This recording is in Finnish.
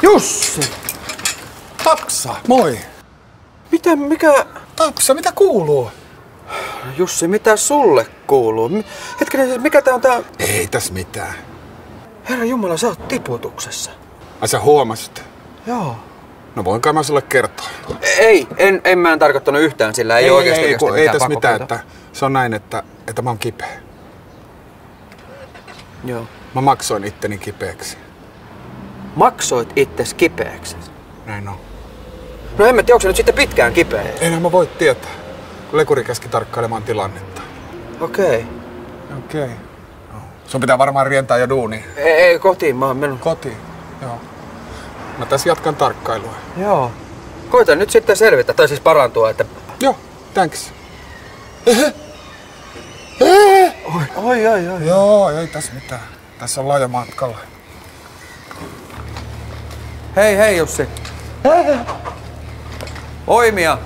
Jussi! Taksa, moi! Mikä... Taksa, mitä kuuluu? Jussi, mitä sulle kuuluu? Hetkinen, mikä tää on tää... Ei täs mitään. Herra Jumala, sä oot tiputuksessa. Ai sä huomasit? Joo. No voinko mä sulle kertoa? Ei, en mä tarkoittanut yhtään, sillä ei oikeesti ei tässä mitään, että se on näin, että mä oon kipeä. Joo. Mä maksoin itteni kipeäksi. Maksoit itses kipeäksi? Näin on. No en mä tiedä, onko se nyt sitten pitkään kipeä? Enhän mä voi tietää, kun lekuri käski tarkkailemaan tilannetta. Okei. No. Sun pitää varmaan rientää jo duuniin. Ei, kotiin mä oon mennyt. Kotiin? Joo. Mä tässä jatkan tarkkailua. Joo. Koitan nyt sitten selvitä, tai siis parantua, että... Joo, thanks. Oi. Joo, ei tässä mitään. Tässä ollaan jo matkalla. Hei Jussi. Voimia.